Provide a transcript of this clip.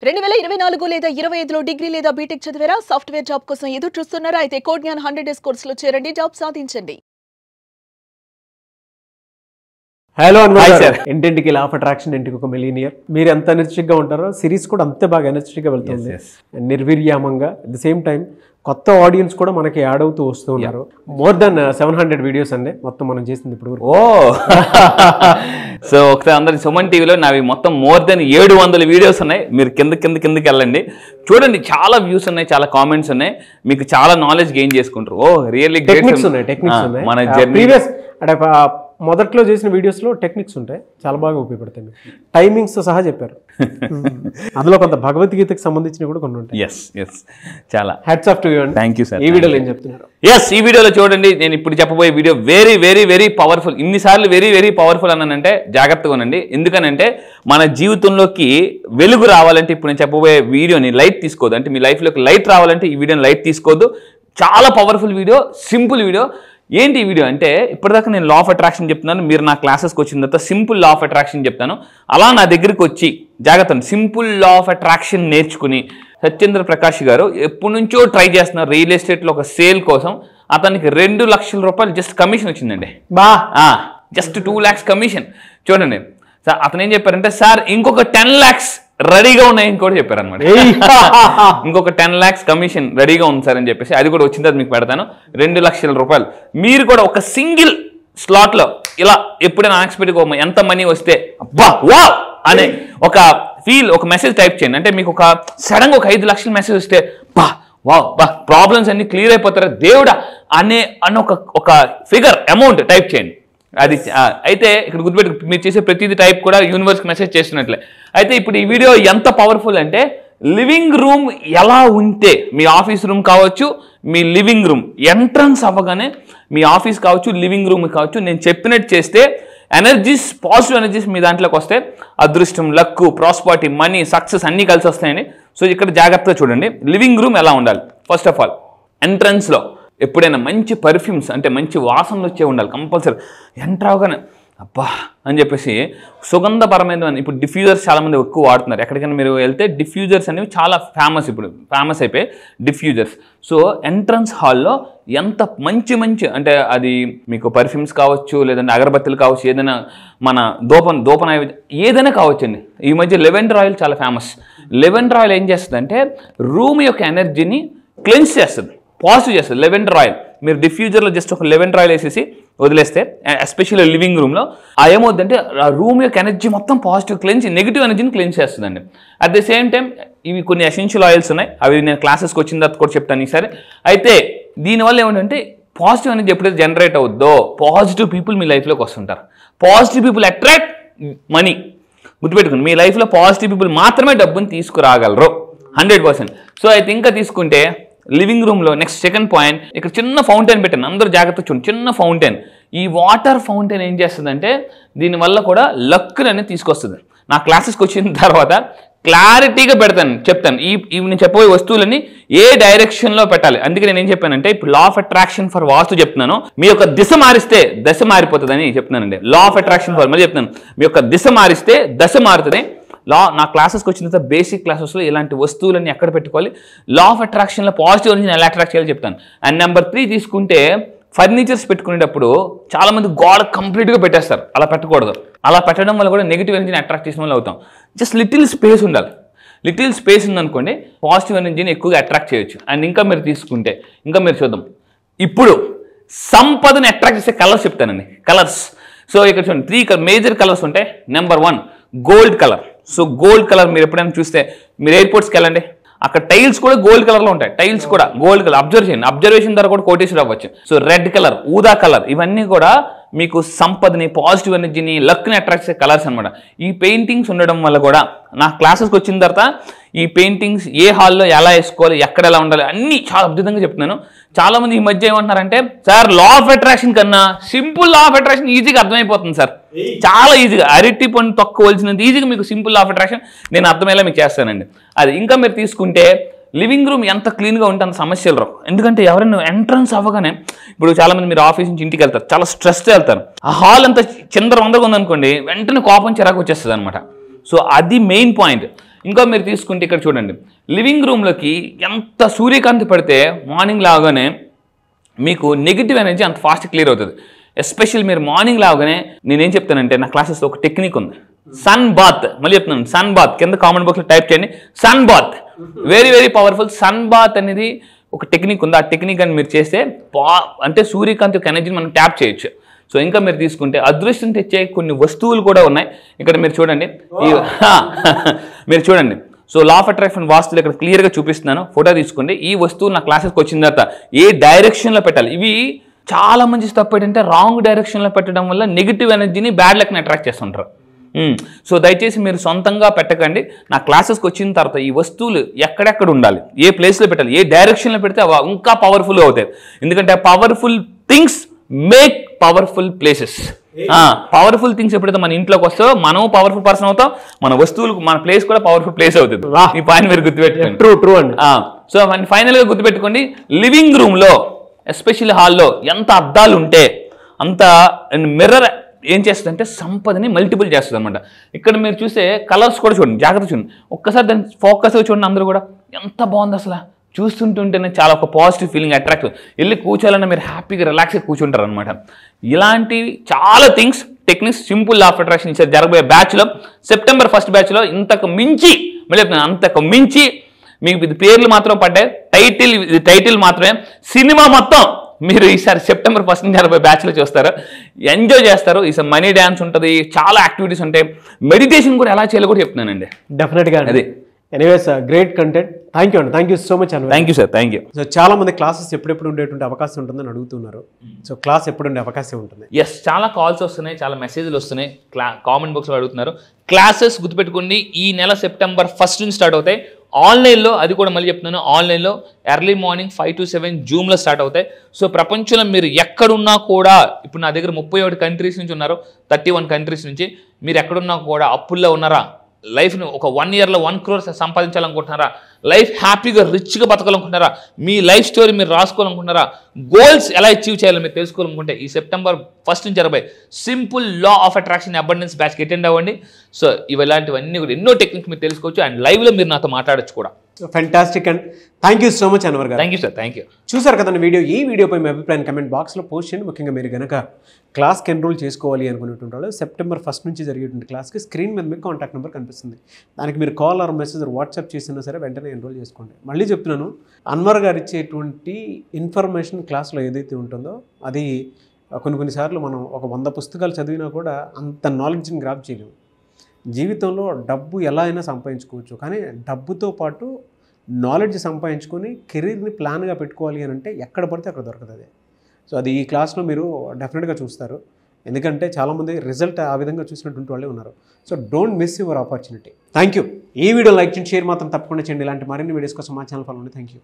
2024 లేదా 25లో డిగ్రీ లేదా బీటెక్ చదివారా? సాఫ్ట్వేర్ జాబ్ కోసం ఎదురు చూస్తున్నారా? అయితే కోడ్ జ్ఞాన్ 100 డేస్ కోర్సులో చేరండి, జాబ్ సాధించండి. హలో సార్, ఇంటింటికి లా ఆఫ్ అట్రాక్షన్, ఇంటికి ఒక మిలీనియర్. మీరు ఎంత ఎనర్జెటిక్ గా ఉంటారో సిరీస్ కూడా అంతే బాగా ఎనర్జెటిక్ గా వెళ్తుంది. నిర్వీర్యామంగా అట్ ద సేమ్ టైం కొత్త ఆడియన్స్ కూడా మనకి యాడ్ అవుతూ వస్తూ ఉన్నారు. మోర్ దెన్ 700 వీడియోస్ అండి మొత్తం మనం చేసింది ఇప్పుడు. ఓ సో ఒకసారి అందరి సుమన్ టీవీలో నావి మొత్తం మోర్ దెన్ 700 వీడియోస్ ఉన్నాయి. మీరు కిందకి వెళ్ళండి, చూడండి. చాలా వ్యూస్ ఉన్నాయి, చాలా కామెంట్స్ ఉన్నాయి, మీకు చాలా నాలెడ్జ్ గెయిన్ చేసుకుంటారు. ఓ రియల్లీ టెక్నిక్స్ ఉన్నాయి. మన ప్రీవియస్ అంటే మొదట్లో చేసిన వీడియోస్లో టెక్నిక్స్ ఉంటాయి, చాలా బాగా ఉపయోగపడతాయి. టైమింగ్స్ సహా చెప్పారు. అందులో కొంత భగవద్గీతకి సంబంధించినవి కూడా కొన్ని ఉంటాయి. చాలా hats off to you. Thank you sir. ఈ వీడియోలో ఏం చెప్తున్నారు? ఈ వీడియోలో చూడండి, నేను ఇప్పుడు చెప్పబోయే video very very very powerful. ఇన్నిసార్లు వెరీ వెరీ పవర్ఫుల్ అన్నానంటే జాగ్రత్తగా ఉండండి. ఎందుకనంటే మన జీవితంలోకి వెలుగు రావాలంటే ఇప్పుడు నేను చెప్పబోయే వీడియోని లైట్ తీసుకోవద్దు. అంటే మీ లైఫ్లోకి లైట్ రావాలంటే ఈ వీడియోని లైట్ తీసుకోవద్దు. చాలా పవర్ఫుల్ వీడియో, సింపుల్ వీడియో. ఏంటి ఈ వీడియో అంటే, ఇప్పటిదాకా నేను లా ఆఫ్ అట్రాక్షన్ చెప్తున్నాను, మీరు నా క్లాసెస్కి వచ్చిన తర్వాత సింపుల్ లా ఆఫ్ అట్రాక్షన్ చెప్తాను. అలా నా దగ్గరికి వచ్చి జాగ్రత్త సింపుల్ లా ఆఫ్ అట్రాక్షన్ నేర్చుకుని సత్యేంద్ర ప్రకాష్ గారు ఎప్పటి నుంచో ట్రై చేస్తున్నారు రియల్ ఎస్టేట్లో ఒక సేల్ కోసం. అతనికి 2 లక్షల రూపాయలు జస్ట్ కమిషన్ వచ్చిందండి. Just 2 lakhs commission. చూడండి సార్, అతను ఏం చెప్పారంటే, సార్ ఇంకొక 10 lakhs రెడీగా ఉన్నాయని కూడా చెప్పారు అనమాట. ఇంకొక 10 lakhs కమిషన్ రెడీగా ఉంది సార్ అని చెప్పేసి, అది కూడా వచ్చిన తర్వాత మీకు పెడతాను. 2 లక్షల రూపాయలు. మీరు కూడా ఒక సింగిల్ స్లాట్లో ఇలా ఎప్పుడైనా అన్ఎక్స్పెక్టెడ్గా ఎంత మనీ వస్తే అబ్బా వా అనే ఒక ఫీల్, ఒక మెసేజ్ టైప్ చేయండి. అంటే మీకు ఒక సడన్గా ఒక 5 లక్షల మెసేజ్ వస్తే బా వా బా ప్రాబ్లమ్స్ అన్ని క్లియర్ అయిపోతారా దేవుడా అనే ఒక ఫిగర్ అమౌంట్ టైప్ చేయండి. అది అయితే ఇక్కడ గుర్తుపెట్టు, మీరు చేసే ప్రతిదీ టైప్ కూడా యూనివర్స్కి మెసేజ్ చేస్తున్నట్లే. అయితే ఇప్పుడు ఈ వీడియో ఎంత పవర్ఫుల్ అంటే, లివింగ్ రూమ్ ఎలా ఉంటే, మీ ఆఫీస్ రూమ్ కావచ్చు, మీ లివింగ్ రూమ్ ఎంట్రన్స్ అవ్వగానే మీ ఆఫీస్ కావచ్చు, లివింగ్ రూమ్ కావచ్చు, నేను చెప్పినట్టు చేస్తే ఎనర్జీస్, పాజిటివ్ ఎనర్జీస్ మీ దాంట్లోకి వస్తే అదృష్టం, లక్, ప్రాస్పరిటీ, మనీ, సక్సెస్ అన్నీ కలిసి వస్తాయండి. సో ఇక్కడ జాగ్రత్తగా చూడండి, లివింగ్ రూమ్ ఎలా ఉండాలి. ఫస్ట్ ఆఫ్ ఆల్ ఎంట్రన్స్లో ఎప్పుడైనా మంచి పర్ఫ్యూమ్స్, అంటే మంచి వాసనలు వచ్చే ఉండాలి కంపల్సరీ. ఎంటర్ అవగానే అబ్బా అని చెప్పేసి సుగంధపరమైన, ఇప్పుడు డిఫ్యూజర్స్ చాలామంది ఎక్కువ వాడుతున్నారు. ఎక్కడికైనా మీరు వెళ్తే డిఫ్యూజర్స్ అనేవి చాలా ఫేమస్, ఇప్పుడు ఫేమస్ అయిపోయి డిఫ్యూజర్స్. సో ఎంట్రన్స్ హాల్లో ఎంత మంచి అంటే అది మీకు పర్ఫ్యూమ్స్ కావచ్చు, లేదంటే అగరబత్తులు కావచ్చు, ఏదైనా మన దూపన ఏదైనా కావచ్చండి. ఈ మధ్య లెవెండర్ ఆయిల్ చాలా ఫేమస్. లెవెండర్ ఆయిల్ ఏం చేస్తుంది అంటే రూమ్ యొక్క ఎనర్జీని క్లెన్స్ చేస్తుంది, పాజిటివ్ చేస్తుంది. లెవెండర్ ఆయిల్ మీరు డిఫ్యూజర్లో జస్ట్ ఒక లెవెండర్ ఆయిల్ వేసేసి వదిలేస్తే, ఎస్పెషల్లీ లివింగ్ రూమ్లో, ఏమవుతుందంటే ఆ రూమ్ యొక్క ఎనర్జీ మొత్తం పాజిటివ్ క్లెన్స్, నెగిటివ్ ఎనర్జీని క్లెన్స్ చేస్తుందండి. అట్ ద సేమ్ టైం ఇవి కొన్ని ఎసెన్షియల్ ఆయిల్స్ ఉన్నాయి, అవి నేను క్లాసెస్కి వచ్చిన తర్వాత కూడా చెప్తాను ఈసారి. అయితే దీనివల్ల ఏమిటంటే పాజిటివ్ ఎనర్జీ ఎప్పుడైతే జనరేట్ అవుద్దో పాజిటివ్ పీపుల్ మీ లైఫ్లోకి వస్తుంటారు. Positive people attract money. గుర్తుపెట్టుకోండి, మీ లైఫ్లో పాజిటివ్ పీపుల్ మాత్రమే డబ్బుని తీసుకురాగలరు 100%. సో అయితే ఇంకా తీసుకుంటే లివింగ్ రూమ్లో నెక్స్ట్ సెకండ్ పాయింట్, ఇక్కడ చిన్న ఫౌంటైన్ పెట్టాను, అందరూ జాగ్రత్త చూడండి. చిన్న ఫౌంటైన్, ఈ వాటర్ ఫౌంటైన్ ఏం చేస్తుందంటే దీనివల్ల కూడా లక్ అనేది తీసుకొస్తుంది. నా క్లాసెస్కి వచ్చిన తర్వాత క్లారిటీగా చెప్తాను ఈ నేను చెప్పబోయే వస్తువులని ఏ డైరెక్షన్లో పెట్టాలి. అందుకే నేను ఏం చెప్పానంటే, ఇప్పుడు లా ఆఫ్ అట్రాక్షన్ ఫర్ వాస్తు చెప్తున్నాను, మీ యొక్క దిశ మారిస్తే దశ మారిపోతుందని చెప్తున్నానండి. లా ఆఫ్ అట్రాక్షన్ ఫర్, మళ్ళీ చెప్తున్నాను, మీ యొక్క దిశ మారిస్తే దశ మారుతుంది. నా క్లాసెస్కి వచ్చిన తర్వాత బేసిక్ క్లాసెస్లో ఇలాంటి వస్తువులన్నీ ఎక్కడ పెట్టుకోవాలి, లా ఆఫ్ అట్రాక్షన్లో పాజిటివ్ ఎనర్జీని ఎలా అట్రాక్ట్ చేయాలో చెప్తాను. అండ్ నెంబర్ 3 తీసుకుంటే, ఫర్నిచర్స్ పెట్టుకునేటప్పుడు చాలామంది గోడ కంప్లీట్గా పెట్టేస్తారు. అలా పెట్టకూడదు. అలా పెట్టడం వల్ల కూడా నెగిటివ్ ఎనర్జీని అట్రాక్ట్ చేసిన వాళ్ళు అవుతాం. జస్ట్ లిటిల్ స్పేస్ ఉండాలి. లిటిల్ స్పేస్ ఉందనుకోండి, పాజిటివ్ ఎనర్జీని ఎక్కువగా అట్రాక్ట్ చేయొచ్చు. అండ్ ఇంకా మీరు తీసుకుంటే, ఇంకా మీరు చూద్దాం, ఇప్పుడు సంపదని అట్రాక్ట్ చేసే కలర్స్ చెప్తానండి. కలర్స్, సో ఇక్కడ చూడండి 3 మేజర్ కలర్స్ ఉంటాయి. Number 1 gold colour. So gold colour మీరు ఎప్పుడైనా చూస్తే, మీరు ఎయిర్పోర్ట్స్కి వెళ్ళండి, అక్కడ టైల్స్ కూడా గోల్డ్ కలర్లో ఉంటాయి. టైల్స్ కూడా గోల్డ్ కలర్. అబ్జర్వ్ చేయండి, అబ్జర్వేషన్ ద్వారా కూడా కోటేశ్వర అవ్వచ్చు. సో రెడ్ కలర్, ఊదా కలర్, ఇవన్నీ కూడా మీకు సంపదని, పాజిటివ్ ఎనర్జీని, లక్ని అట్రాక్ట్ చేసే కలర్స్ అనమాట. ఈ పెయింటింగ్స్ ఉండడం వల్ల కూడా నా క్లాసెస్కి వచ్చిన తర్వాత ఈ పెయింటింగ్స్ ఏ హాల్లో ఎలా వేసుకోవాలి, ఎక్కడ ఎలా ఉండాలి అన్నీ చాలా అద్భుతంగా చెప్తున్నాను. చాలామంది ఈ మధ్య ఏమంటున్నారంటే, సార్ లా ఆఫ్ అట్రాక్షన్ కన్నా సింపుల్ లా ఆఫ్ అట్రాక్షన్ ఈజీగా అర్థమైపోతుంది సార్, చాలా ఈజీగా, అరటి పండు తొక్కవలసినంత ఈజీగా మీకు సింపుల్ లా ఆఫ్ అట్రాక్షన్ నేను అర్థమయ్యేలా మీకు చేస్తానండి. అది ఇంకా మీరు తీసుకుంటే, లివింగ్ రూమ్ ఎంత క్లీన్గా ఉంటే అంత సమస్యలు రావు. ఎందుకంటే ఎవరైనా ఎంట్రన్స్ అవ్వగానే, ఇప్పుడు చాలామంది మీరు ఆఫీస్ నుంచి ఇంటికి వెళ్తారు, చాలా స్ట్రెస్తో వెళ్తారు, ఆ హాల్ అంతా చిందరవందరగా ఉందనుకోండి, వెంటనే కోపం చిరాకు వచ్చేస్తుంది అనమాట. సో అది మెయిన్ పాయింట్. ఇంకో మీరు తీసుకుంటే ఇక్కడ చూడండి, లివింగ్ రూమ్లోకి ఎంత సూర్యకాంతి పడితే మార్నింగ్ లాగానే మీకు నెగిటివ్ ఎనర్జీ అంత ఫాస్ట్ క్లియర్ అవుతుంది. ఎస్పెషల్ మీరు మార్నింగ్ లాగానే నేనేం చెప్తానంటే, నా క్లాసెస్లో ఒక టెక్నిక్ ఉంది, సన్ బాత్. మళ్ళీ చెప్తున్నాను, సన్ బాత్. కింద కామెంట్ బాక్స్లో టైప్ చేయండి, sun bath. Very very powerful. Sun bath అనేది ఒక టెక్నిక్ ఉంది. ఆ టెక్నిక్ అని మీరు చేస్తే అంటే సూర్యకాంతి యొక్క ఎనర్జీని మనం ట్యాప్ చేయొచ్చు. సో ఇంకా మీరు తీసుకుంటే అదృష్టం తెచ్చే కొన్ని వస్తువులు కూడా ఉన్నాయి. ఇక్కడ మీరు చూడండి, మీరు చూడండి. సో లా ఆఫ్ అట్రాక్షన్ వాస్తులు ఇక్కడ క్లియర్గా చూపిస్తున్నాను, ఫోటో తీసుకోండి. ఈ వస్తువులు నా క్లాసెస్కి వచ్చిన తర్వాత ఏ డైరెక్షన్లో పెట్టాలి. ఇవి చాలా మంచి తప్పు ఏంటంటే రాంగ్ డైరెక్షన్లో పెట్టడం వల్ల నెగిటివ్ ఎనర్జీని బ్యాడ్ లక్ని అట్రాక్ట్ చేస్తుంటారు. సో దయచేసి మీరు సొంతంగా పెట్టకండి. నా క్లాసెస్కి వచ్చిన తర్వాత ఈ వస్తువులు ఎక్కడెక్కడ ఉండాలి, ఏ ప్లేస్లో పెట్టాలి, ఏ డైరెక్షన్లో పెడితే అవి ఇంకా పవర్ఫుల్గా అవుతాయి. ఎందుకంటే powerful things make powerful places. Powerful things ఎప్పుడైతే మన ఇంట్లోకి వస్తాయో మనం పవర్ఫుల్ పర్సన్ అవుతాం, మన వస్తువులు మన ప్లేస్ కూడా పవర్ఫుల్ ప్లేస్ అవుతుంది. ఈ పాయింట్ మీరు గుర్తుపెట్టుకోండి. ట్రూ అండి. సో ఫైనల్గా గుర్తుపెట్టుకోండి, లివింగ్ రూమ్లో ఎస్పెషల్లీ హాల్లో ఎంత అద్దాలు ఉంటే అంత మిర్రర్ ఏం చేస్తుందంటే సంపదని మల్టిపుల్ చేస్తుంది అనమాట. ఇక్కడ మీరు చూస్తే కలర్స్ కూడా చూడండి, జాగ్రత్త చూడండి, ఒక్కసారి దాన్ని ఫోకస్గా చూడండి. అందరూ కూడా ఎంత బాగుంది అసలు, చూస్తుంటుంటేనే చాలా ఒక పాజిటివ్ ఫీలింగ్ అట్రాక్టివ్. వెళ్ళి కూర్చోాలన్నా మీరు హ్యాపీగా రిలాక్స్గా కూర్చుంటారు అనమాట. ఇలాంటివి చాలా things techniques simple law of attraction ఇచ్చారు జరగబోయే బ్యాచ్లో, సెప్టెంబర్ 1st బ్యాచ్లో. ఇంతకు మించి మళ్ళీ అంతకు మించి మీకు ఇది పేర్లు మాత్రం పడ్డాయి, టైటిల్ మాత్రమే. సినిమా మొత్తం మీరు ఈసారి సెప్టెంబర్ 1st నుంచి జరగబోయే బ్యాచ్లో చూస్తారు, ఎంజాయ్ చేస్తారు. ఈసారి మనీ డ్యాన్స్ ఉంటుంది, చాలా యాక్టివిటీస్ ఉంటాయి, మెడిటేషన్ కూడా ఎలా చేయాలో కూడా చెప్తున్నానండి. డెఫినెట్గా అది. Anyways great content. Thank you అండి, థ్యాంక్ యూ సో మచ్ అండి. Thank you sir, thank you. So చాలా మంది క్లాసెస్ ఎప్పుడెప్పుడు ఉండేటువంటి అవకాశం ఉంటుందని అడుగుతున్నారు. సో క్లాస్ ఎప్పుడు ఉండే అవకాశం ఉంటుంది? ఎస్, చాలా కాల్స్ వస్తున్నాయి, చాలా మెసేజ్లు వస్తున్నాయి, కామెంట్ బాక్స్లో అడుగుతున్నారు. క్లాసెస్ గుర్తుపెట్టుకోండి, ఈ నెల సెప్టెంబర్ 1st నుంచి స్టార్ట్ అవుతాయి. ఆన్లైన్లో, అది కూడా మళ్ళీ చెప్తున్నాను, ఆన్లైన్లో ఎర్లీ మార్నింగ్ 5 to 7 జూమ్లో స్టార్ట్ అవుతాయి. సో ప్రపంచంలో మీరు ఎక్కడున్నా కూడా, ఇప్పుడు నా దగ్గర 31 కంట్రీస్ నుంచి ఉన్నారు, 31 కంట్రీస్ నుంచి. మీరు ఎక్కడున్నా కూడా అప్పుల్లో ఉన్నారా, లైఫ్ని ఒక 1 yearలో 1 crore సంపాదించాలనుకుంటున్నారా, లైఫ్ హ్యాపీగా రిచ్గా బతకాలనుకుంటున్నారా, మీ లైఫ్ స్టోరీ మీరు రాసుకోవాలనుకుంటున్నారా, గోల్స్ ఎలా అచీవ్ చేయాలో మీరు తెలుసుకోవాలనుకుంటే ఈ సెప్టెంబర్ 1st నుంచి జరగబోయే simple law of attraction abundance బ్యాచ్కి అటెండ్ అవ్వండి. సో ఇలాంటివన్నీ కూడా ఎన్నో టెక్నిక్స్ మీరు తెలుసుకోవచ్చు, అండ్ లైవ్లో మీరు నాతో మాట్లాడచ్చు కూడా. Fantastic and thank you so much Anwar garu. Thank you sir, thank you. చూసారు కదండి వీడియో. ఈ వీడియోపై మీ అభిప్రాయం కమెంట్ బాక్స్లో పోస్ట్ చేయండి. ముఖ్యంగా మీరు కనుక క్లాస్కి ఎన్రోల్ చేసుకోవాలి అనుకునేటువంటి వాళ్ళు సెప్టెంబర్ 1st నుంచి జరిగేటువంటి క్లాస్కి స్క్రీన్ మీద మీకు కాంటాక్ట్ నెంబర్ కనిపిస్తుంది, దానికి మీరు కాల్ ఆర్ మెసేజ్ వాట్సాప్ చేసినా సరే వెంటనే ఎన్రోల్ చేసుకోండి. మళ్ళీ చెప్తున్నాను, అన్వర్ గారు ఇచ్చేటువంటి ఇన్ఫర్మేషన్ క్లాస్లో ఏదైతే ఉంటుందో అది కొన్నిసార్లు మనం ఒక 100 పుస్తకాలు చదివినా కూడా అంత నాలెడ్జ్ని గ్రాప్ చేయలేము. జీవితంలో డబ్బు ఎలా అయినా సంపాదించుకోవచ్చు, కానీ డబ్బుతో పాటు నాలెడ్జ్ సంపాదించుకొని కెరీర్ని ప్లాన్గా పెట్టుకోవాలి అని అంటే ఎక్కడ పడితే అక్కడ దొరకదు. సో అది ఈ క్లాస్లో మీరు డెఫినెట్గా చూస్తారు, ఎందుకంటే చాలామంది రిజల్ట్ ఆ విధంగా చూసినటువంటి వాళ్ళే ఉన్నారు. So don't miss your opportunity. Thank you. ఈ వీడియో లైక్ చేయండి, షేర్ మాత్రం తప్పకుండా చేయండి. ఇలాంటి మరిన్ని వీడియోస్ కోసం మా ఛానల్ ఫాలో అవ్వండి. Thank you.